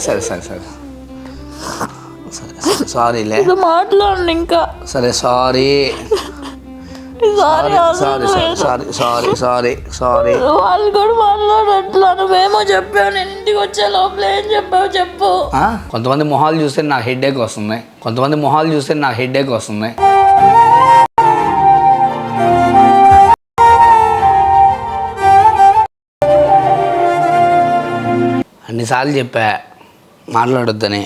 సరే సరే సరే సారీలే మాట్లాడండి ఇంకా. సరే sorry sorry sorry sorry sorry sorry sorry. వాళ్ళు కూడా మాట్లాడట్లా. నువ్వేమో చెప్పావు, నేను ఇంటికి వచ్చే లోపల ఏం చెప్పావు చెప్పు. కొంతమంది మొహాలు చూస్తే నాకు హెడ్ఏక్ వస్తుంది, కొంతమంది మొహాలు చూస్తే నాకు హెడ్ఏక్ వస్తుంది. అన్నిసార్లు చెప్పా మాట్లాడొద్దని.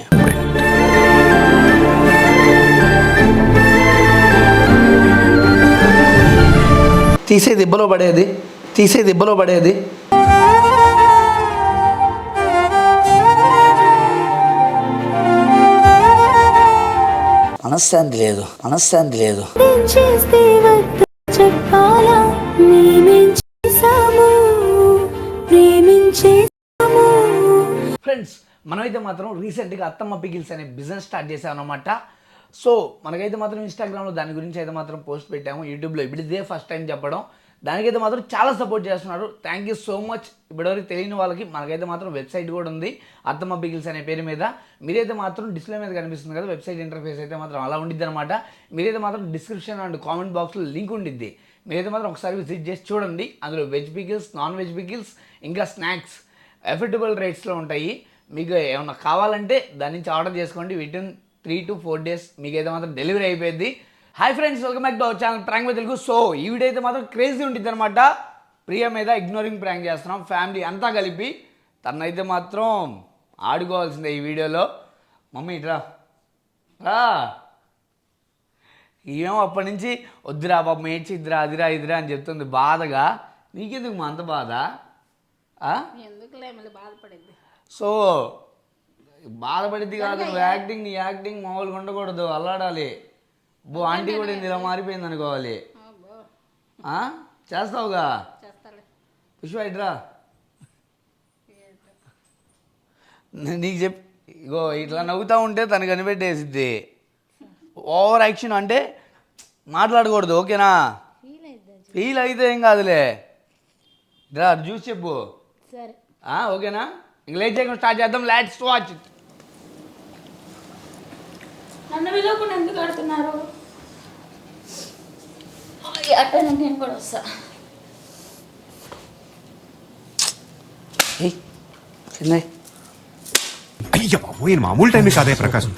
తీసే దిబ్బలో పడేది, తీసే దిబ్బలో పడేది. మనశ్శాంతి లేదు, మనశ్శాంతి లేదు. ఫ్రెండ్స్, మనమైతే మాత్రం రీసెంట్గా అత్తమ్మ పికిల్స్ అనే బిజినెస్ స్టార్ట్ చేసాం అన్నమాట. సో మనకైతే మాత్రం ఇన్స్టాగ్రామ్లో దాని గురించి అయితే మాత్రం పోస్ట్ పెట్టాము, యూట్యూబ్లో ఇప్పుడు ఇదే ఫస్ట్ టైం చెప్పడం. దానికైతే మాత్రం చాలా సపోర్ట్ చేస్తున్నారు. Thank you so much. ఇప్పటివరకు తెలియని వాళ్ళకి మనకైతే మాత్రం వెబ్సైట్ కూడా ఉంది అత్తమ్మ పికిల్స్ అనే పేరు మీద. మీరైతే మాత్రం డిస్ప్లే మీద కనిపిస్తుంది కదా వెబ్సైట్ ఇంటర్ఫేస్ అయితే మాత్రం అలా ఉండిద్ది అనమాట. మీరైతే మాత్రం డిస్క్రిప్షన్ అండ్ కామెంట్ బాక్స్లో లింక్ ఉండిద్ది. మీరైతే మాత్రం ఒకసారి విజిట్ చేసి చూడండి. అందులో veg pickles, non veg pickles, ఇంకా స్నాక్స్ ఎఫర్డబుల్ రేట్స్లో ఉంటాయి. మీకు ఏమన్నా కావాలంటే దాని నుంచి ఆర్డర్ చేసుకోండి. వితిన్ 3 to 4 days మీకైతే మాత్రం డెలివరీ అయిపోయింది. Hi friends, welcome back to our channel prank with Telugu. So ఈ వీడియో అయితే మాత్రం క్రేజీ ఉంటుంది అనమాట. ప్రియ మీద ఇగ్నోరింగ్ ప్రాంక్ చేస్తున్నాం, ఫ్యామిలీ అంతా కలిపి. తనైతే మాత్రం ఆడుకోవాల్సిందే ఈ వీడియోలో. మమ్మీ ఇట్రా రా. ఏమో అప్పటి నుంచి వద్దురా పాపం ఏడ్చిద్దిరా అదిరా ఇదిరా అని చెప్తుంది బాధగా. నీకెందుకు మా అంత బాధ? సో బాధపడిద్ది కాదు, నువ్వు యాక్టింగ్, నీ యాక్టింగ్ మామూలుగా ఉండకూడదు, అల్లాడాలి. ఆంటీ కూడా ఇలా మారిపోయింది అనుకోవాలి. చేస్తావుగా పుష్ప ఇట్రా. నీకు ఇగో ఇట్లా నవ్వుతూ ఉంటే తను కనిపెట్టేసిద్ది. ఓవర్ యాక్షన్ అంటే మాట్లాడకూడదు, ఓకేనా? ఫీల్ అయితే ఏం కాదులే. ఇట్రా చూసి చెప్పు, ఓకేనా? ఇంక లేట్ చేయకుండా స్టార్ట్ చేద్దాం. Let's watch it. నన్ను విలువకుండా ఎందుకు ఆడుతున్నారు? నేను కూడా వస్తా. అయ్య బాబు, మామూలు టైం కాదే ప్రకాశం.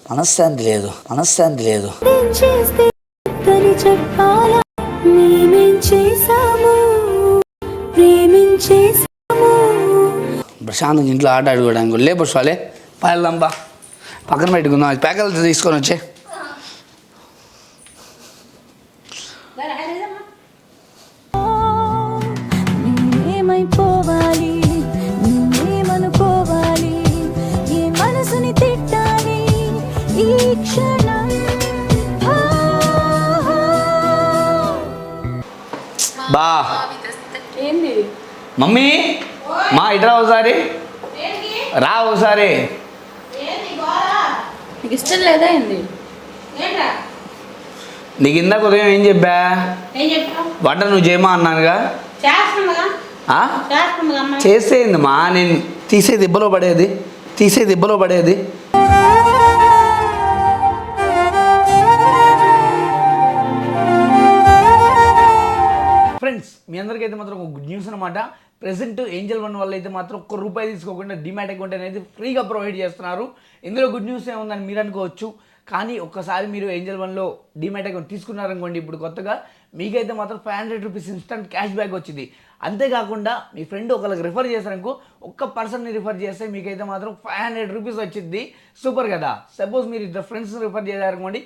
మనశ్శాంతి లేదు, మనశ్శాంతి లేదు. ప్రశాంత్ ఇంట్లో ఆట ఆడుకోవడానికి లే పుష్పాలే పాయలంబా పక్కన పెట్టుకుందాం. ప్యాకెట్లు తీసుకొని వచ్చే. బా ఏంది మమ్మీ, మా ఇట్రా ఒకసారి రా. ఒకసారి నీకు ఇష్టం లేదా ఏంది? నీకు ఇందాక ఉదయం ఏం చెప్పా? వంట నువ్వు చేయమా అన్నానుగా. చేసేయిందమ్మా. నేను తీసే దిబ్బలో పడేది, తీసే దిబ్బలో పడేది. ఫ్రెండ్స్, మీ అందరికైతే మాత్రం ఒక గుడ్ న్యూస్ అనమాట. ప్రెసెంట్ ఏంజల్ వన్ వల్ల అయితే మాత్రం ₹1 తీసుకోకుండా డిమాట్ అకౌంట్ అనేది ఫ్రీగా ప్రొవైడ్ చేస్తున్నారు. ఇందులో గుడ్ న్యూస్ ఏముందని మీరు అనుకోవచ్చు, కానీ ఒక్కసారి మీరు ఏంజల్ వన్లో డిమాట్ అకౌంట్ తీసుకున్నారనుకోండి, ఇప్పుడు కొత్తగా మీకైతే మాత్రం ₹500 ఇన్స్టంట్ క్యాష్ బ్యాక్ వచ్చింది. అంతేకాకుండా మీ ఫ్రెండ్ ఒకరికి రిఫర్ చేశారనుకో, ఒక్క పర్సన్ని రిఫర్ చేస్తే మీకైతే మాత్రం ₹500 వచ్చింది. సూపర్ కదా. సపోజ్ మీరు ఇద్దరు ఫ్రెండ్స్ని రిఫర్ చేశారనుకోండి,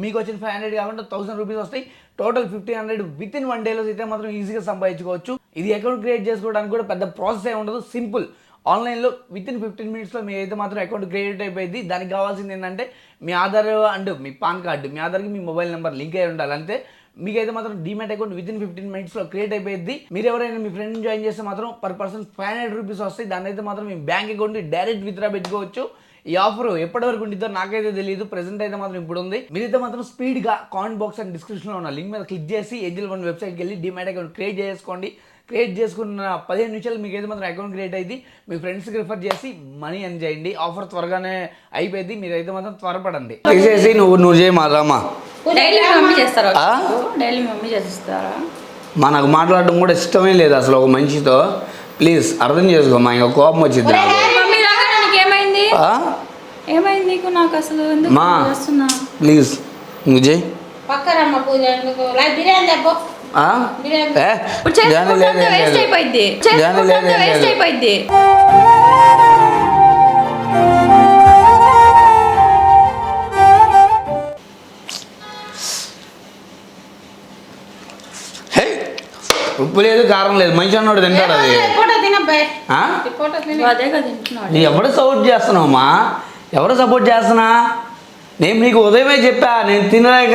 మీకు వచ్చిన 500 కాకుండా ₹1000 వస్తాయి. టోటల్ 1500 వితిన్ 1 డేలో అయితే మాత్రం ఈజీగా సంపాదించుకోవచ్చు. ఇది అకౌంట్ క్రియేట్ చేసుకోవడానికి కూడా పెద్ద ప్రాసెస్ ఏ ఉండదు, సింపుల్. ఆన్లైన్లో వితిన్ 15 minutesలో మీ అయితే మాత్రం అకౌంట్ క్రియేట్ అయిపోయింది. దానికి కావాల్సింది ఏంటంటే మీ ఆధార్ అండ్ మీ పాన్ కార్డు, మీ ఆధార్కి మీ మొబైల్ నెంబర్ లింక్ అయి ఉండాలి అంతే. మీకైతే మాత్రం డిమాట్ అకౌంట్ వితిన్ 15 minutesలో క్రియేట్ అయిపోయింది. మీరు ఎవరైనా మీ ఫ్రెండ్ జాయిన్ చేస్తే మాత్రం పర్ పర్సన్ ₹500 వస్తాయి. దాన్ని అయితే మాత్రం మీ బ్యాంక్ అకౌంట్కి డైరెక్ట్ విత్డ్రా పెట్టుకోవచ్చు. ఈ ఆఫర్ ఎప్పటి వరకు ఉంటుందో నాకైతే తెలియదు, ప్రెసెంట్ అయితే మాత్రం ఇప్పుడు ఉంది. మీరైతే మాత్రం స్పీడ్గా కామెంట్ బాక్స్ అండ్ డిస్క్రిప్షన్లో ఉన్న లింక్ మీద క్లిక్ చేసి ఏంజల్ వన్ వెబ్సైట్కి వెళ్ళి డిమాట్ అకౌంట్ క్రియేట్ చేసుకోండి. క్రియేట్ చేసుకున్న 15 నిమిషాలు మీకు అయితే మాత్రం అకౌంట్ క్రియేట్ అయింది. మీ ఫ్రెండ్స్కి రిఫర్ చేసి మనీ ఎర్న్ చేయండి. ఆఫర్ త్వరగానే అయిపోయింది, మీరైతే మాత్రం త్వరపడండి. తీసేసి నువ్వు చేయి మా రామా. డైలీ మమ్మీ చేస్తారా? డైలీ మమ్మీ చేస్తారా? నాకు మాట్లాడడం కూడా ఇష్టమే లేదు అసలు ఒక మనిషితో. ప్లీజ్ అర్థం చేసుకో, మా ఇంకా కోపం వచ్చింది. మమ్మీ రాగానే నీకు ఏమైంది? ఏమైంది నీకు? నాకు అసలు ఎందుకు చేస్తున్నా? ప్లీజ్ నువ్వు చేయి. పక్కరమ్మ పూజ ఎందుకు లైక్ బిర్యానీ చెప్పు. వేస్ట్ అయిపోయింది. వేస్ట్ అయిపోయింది. ఉప్పు లేదు కారం లేదు, మంచి అన్నాడు తింటాడు అది. అదే కదా తింటున్నాడు. నీ ఎవరు సపోర్ట్ చేస్తున్నావమ్మా? ఎవరు సపోర్ట్ చేస్తున్నా? నేను నీకు ఉదయమే చెప్పా, నేను తినలేక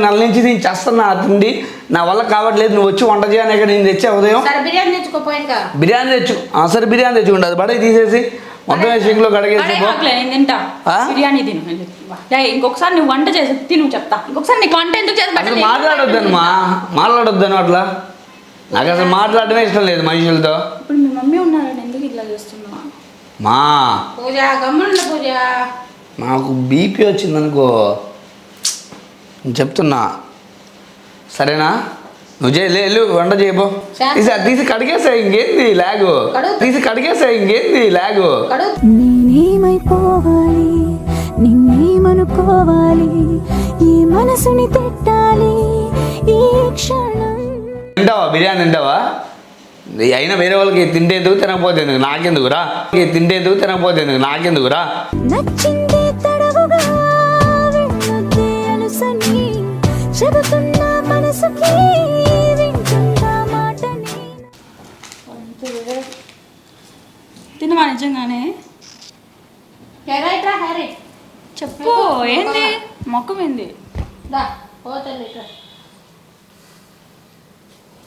నెల నుంచి నేను చేస్తున్నా తిండి నా వల్ల కావట్లేదు, నువ్వు వచ్చి వంట చేయని ఇక్కడ నేను తెచ్చా ఉదయం. బిర్యానీ తెచ్చుకోపోయిందా? బిర్యానీ తెచ్చు. సరే బిర్యానీ తెచ్చుకుంటా, అది బడే తీసేసి మొత్తం సింక్లో కడిగేసి తింటా. బిర్యానీ తిను. ఇంకొకసారి నువ్వు వంట చేసి తిను చెప్తా. ఇంకొకసారి నీకు వంట ఎందుకు చేసి అసలు మాట్లాడొద్దాను అట్లా. నాకు అసలు మాట్లాడటమే ఇష్టం లేదు మనుషులతో. ఇప్పుడు మీ మమ్మీ ఉన్నారని ఎందుకు ఇట్లా చేస్తున్నా? మా పూజ గమ్మున పూజ. నాకు బీపీ వచ్చిందనుకో నేను చెప్తున్నా, సరేనా? నువ్వు చేయలేవు వంట చేయబో. తీసి కడిగేసా, ఇంకేంది లాగు? తీసి కడిగేసా, ఇంకేంది లాగు? నేనేమైపోవాలి, నిన్నేమనుకోవాలి, ఈ మనసుని తిట్టాలి ఈ క్షణం. తింటావా బిర్యానీ? తింటావా? అయినా వేరే వాళ్ళకి తింటేందుకు తినకపోతే ఎందుకు నాకెందుకురా? తింటేందుకు తినకపోతే ఎందుకు నాకెందుకురా? నచ్చింది తడవుగా వెళ్ళొద్దే అలుసని చెబుతున్నా మనసుకి వింటున్నా మాటని. తినవా నిజంగానే? చెప్పు ఏంది మొక్కం ఏంది?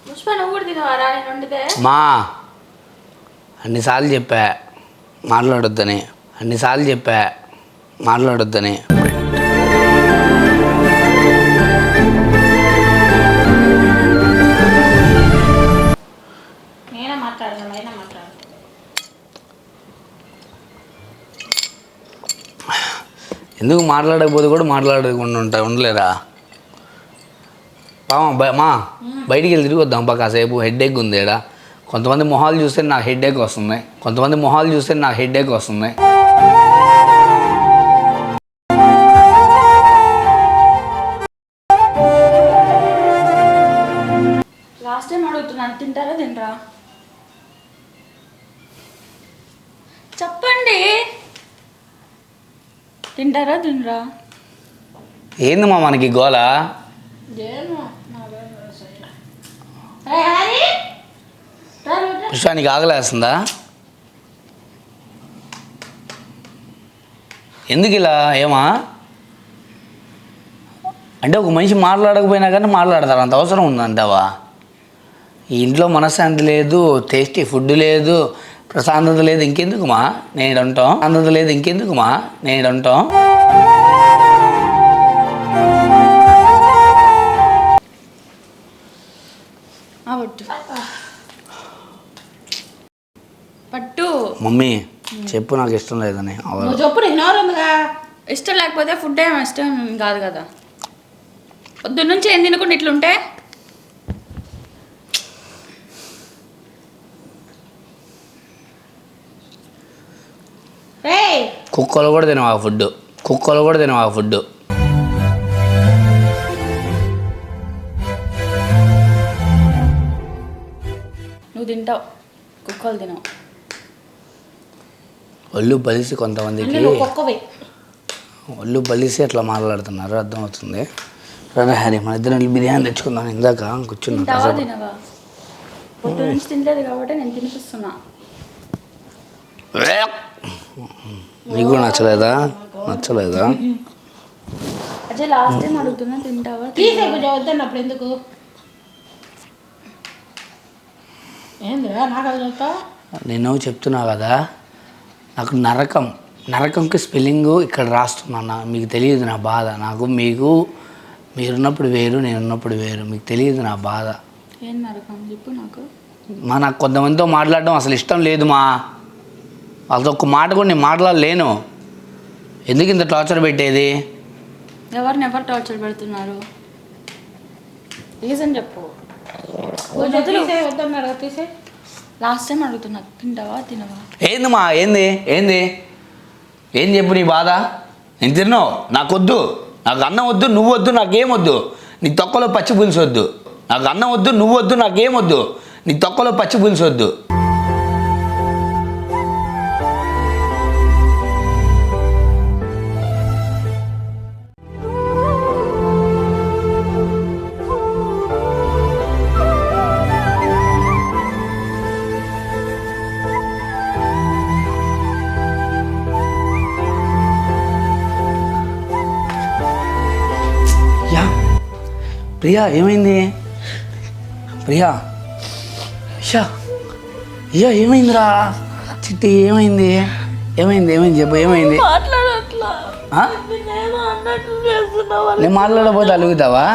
పుష్ప నువ్వు కూడా తినవారా నేను వండితే? మా అన్నిసార్లు చెప్పా మాట్లాడొద్దని, అన్నిసార్లు చెప్పా మాట్లాడొద్దని. నేనే మాట్లాడదాం, అయినా మాట్లాడు. ఎందుకు మాట్లాడకపోతే కూడా మాట్లాడకుండా ఉండలేరా? మా బయటికి వెళ్ళి తిరిగి వద్దాం పా కాసేపు. హెడ్ఏక్ ఉంది ఇక్కడ. కొంతమంది మొహాలు చూస్తే నాకు హెడ్ఏక్ వస్తుంది. లాస్ట్ టైం అడుగుతున్నాను, తింటారా తినరా? చెప్పండి, తింటారా తినరా? ఏంది మా మనకి గోల? పుష్పానికి ఆగలేస్తుందా? ఎందుకు ఇలా? ఏమా అంటే ఒక మనిషి మాట్లాడకపోయినా కానీ మాట్లాడతారు, అంత అవసరం ఉందంటావా? ఈ ఇంట్లో మనశ్శాంతి లేదు, టేస్టీ ఫుడ్ లేదు, ప్రశాంతత లేదు, ఇంకెందుకుమా నేను అంటాం. పట్టు మమ్మీ చెప్పు, నాకు ఇష్టం లేదని. చెప్పు, నీకు నోరుందిగా. ఇష్టం లేకపోతే ఫుడ్ ఏమో ఇష్టం కాదు కదా. పొద్దున్న నుంచి ఏం తినకుండా ఇట్లుంటే కుక్కలు కూడా తినవా ఫుడ్? నువ్వు తింటావు, కుక్కలు తినవు. ఒళ్ళు బలిసి కొంతమందికి ఒళ్ళు బలిసి అట్లా మాట్లాడుతున్నారు, అర్థమవుతుంది. రా హరి, మన ఇద్దరం బిర్యానీ తెచ్చుకుందాం. ఇందాక కూర్చున్నా. తినవా? పొద్దు నుంచి తినలేదు కాబట్టి నేను తినిపిస్తున్నా. నీకు నచ్చలేదా? అజయ్ లాస్ట్ టైం అడుగుతున్నా, తింటావా? వద్దన్నప్పుడు ఎందుకు? ఏందిరా నాకు అది చెప్తా? నేను చెప్తున్నా కదా, నాకు నరకంకి స్పెల్లింగ్ ఇక్కడ రాస్తున్నాను. మీకు తెలియదు నా బాధ. మీరున్నప్పుడు వేరు, నేనున్నప్పుడు వేరు. మీకు తెలియదు నా బాధ. ఏం నరకం చెప్పు నాకు. నాకు కొంతమందితో మాట్లాడడం అసలు ఇష్టం లేదు మా. వాళ్ళతో ఒక్క మాట కూడా నేను మాట్లాడలేను. ఎందుకు ఇంత టార్చర్ పెట్టేది? ఎవరిని ఎవరు టార్చర్ పెడుతున్నారు? రీజన్ చెప్పు. వద్దన్నారు తీసే. లాస్ట్ టైం అడుగుతున్నా, తింటావా తినవా? ఏంది మా, ఏంది ఏంది ఏం చెప్పు నీ బాధ? నేను తిన్నావు, నాకొద్దు, నాకు అన్నం వద్దు, నువ్వు వద్దు, నాకేమొద్దు, నీ తొక్కలో పచ్చి పులుసు వద్దు. నాకు అన్నం వద్దు, నువ్వు వద్దు, నాకేమొద్దు, నీ తొక్కలో పచ్చి పులుసు వద్దు. యా ప్రియా, ఏమైంది ప్రియా? షా అయ్యా, ఏమైందిరా చిట్టి? ఏమైంది ఏమైంది ఏమైంది చెప్పు, ఏమైంది? మాట్లాడట్లా. ఆ? నేను అన్నట్టు చేస్తున్నావా? నేను మాట్లాడకపోతే అలుగుతావా?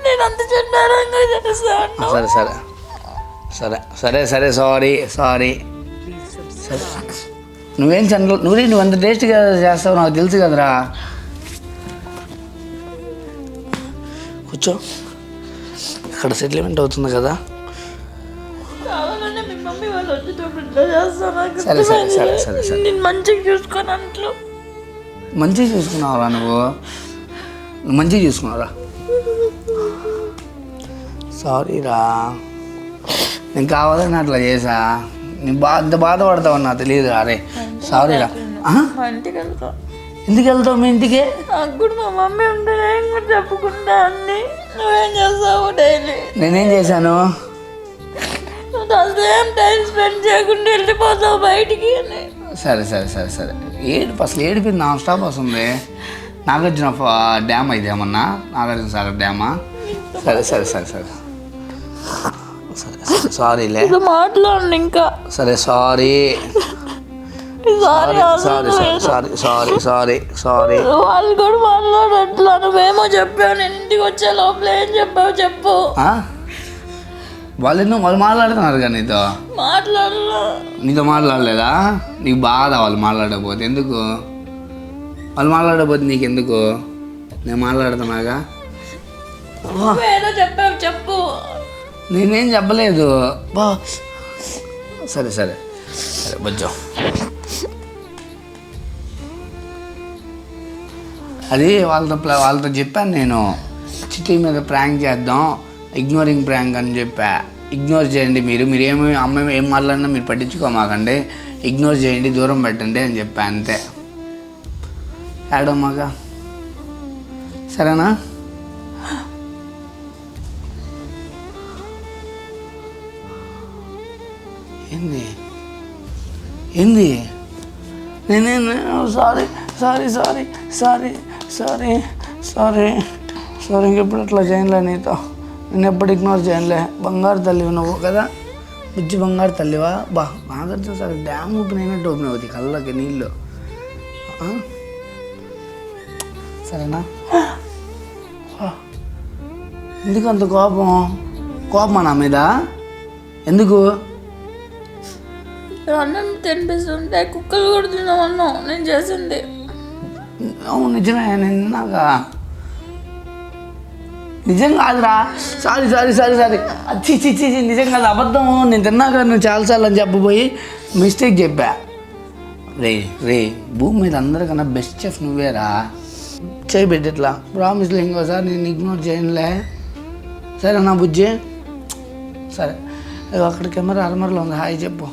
నేను అంత చెడ్డారంగా చేస్తాను. సరే సరే సరే సరే సరే సారీ సారీ సరే. నువ్వేం చంద్ర, నువ్వు అంత టేస్ట్గా చేస్తావు నాకు తెలుసు కదరా. కూర్చో, ఇక్కడ సెటిల్మెంట్ అవుతుంది కదా. కావాలనే మీ మమ్మీ వాళ్ళు వచ్చేటప్పుడు ఇట్లా చేస్తాను. సరే సరే సరే సరే సరే. నేను మంచిగా చూసుకొని అంట్లో. మంచిగా చూసుకున్నావురా నువ్వు మంచిగా చూసుకున్నావురా. సారీరా, నేను కావాలని అట్లా చేసా. నేను అంత బాధపడతావు నాకు తెలియదు. అరే సారీరా. మా ఇంటికి వెళ్తా. ఎందుకు వెళ్తావు మీ ఇంటికి? నాకు కూడా మా మమ్మీ ఉంటే నేను కూడా చెప్పుకుంటా అన్ని. నువ్వేం చేస్తావు డైలీ? నేనేం చేశాను? అసలు టైం స్పెండ్ చేయకుండా వెళ్ళిపోతావు బయటికి అని. సరే సరే సరే సరే. అసలు ఏడిపోయింది, నాన్ స్టాప్ వస్తుంది. నాగార్జున డ్యామ్ అయితే ఏమన్నా, నాగార్జున సాగర్ డ్యామా? సరే సరే సరే సరే సరే సరే సారీలే. ఇది మాట్లాడండి ఇంకా. సరే sorry sorry sorry sorry sorry sorry sorry. వాళ్ళు కూడా మాట్లాడట్లా. నువ్వేమో చెప్పావు, నేను ఇంటికి వచ్చే లోపల ఏం చెప్పావు చెప్పు. వాళ్ళు మాట్లాడుతున్నారు కదా నీతో. నీతో మాట్లాడలేదా? నీకు బాధ వాళ్ళు మాట్లాడకపోతే? ఎందుకు వాళ్ళు మాట్లాడకపోతే నీకెందుకు? నేను మాట్లాడుతున్నాగా. ఏదో చెప్పావు చెప్పు. నేనేం చెప్పలేదు బా. సరే సరే సరే బొజ్జో. అది వాళ్ళతో చెప్పాను నేను, చిట్టి మీద ప్రాంక్ చేద్దాం, ఇగ్నోరింగ్ ప్రాంక్ అని చెప్పా. ఇగ్నోర్ చేయండి, మీరేమి అమ్మాయి ఏం మాట్లాడినా మీరు పట్టించుకోమాకండి, ఇగ్నోర్ చేయండి, దూరం పెట్టండి అని చెప్పా, అంతే. ఏడమ్మాక సరేనా? ఏంది ఏంది? నేనే sorry sorry sorry sorry sorry sorry sorry. ఇంకెప్పుడు అట్లా చేయనులే నీతో, నేను ఎప్పుడు ఇగ్నోర్ చేయనులే. బంగారు తల్లివి నువ్వు కదా, బుజ్జి బంగారు తల్లివా. బాగా సార్ డ్యామ్ ఓపెన్ అయినట్టు ఓపెన్ అవుతాయి కళ్ళకి నీళ్ళు. సరేనా? ఎందుకు అంత కోపమా నా మీద? ఎందుకు? అన్నం తినిపిస్తుంటే కుక్కలు కూడా తినమన్నావు నేను చేసింది. అవును నిజమే, నేను నిజం కాదురా. Sorry sorry sorry sorry. చి చి చి నిజం కాదు, అబద్ధం. నేను తిన్నాక నువ్వు చాలాసార్లు అని చెప్పబోయి మిస్టేక్ చెప్పా. రే భూమి మీద అందరికన్నా బెస్ట్ చెఫ్ నువ్వేరా. చేయి పెట్టిట్లా ప్రామిస్లో ఇంకోసారి నేను ఇగ్నోర్ చేయనులే, సరేనా బుజ్జి? సరే, అక్కడ కెమెరా అరమరలో ఉంది, హాయ్ చెప్పు.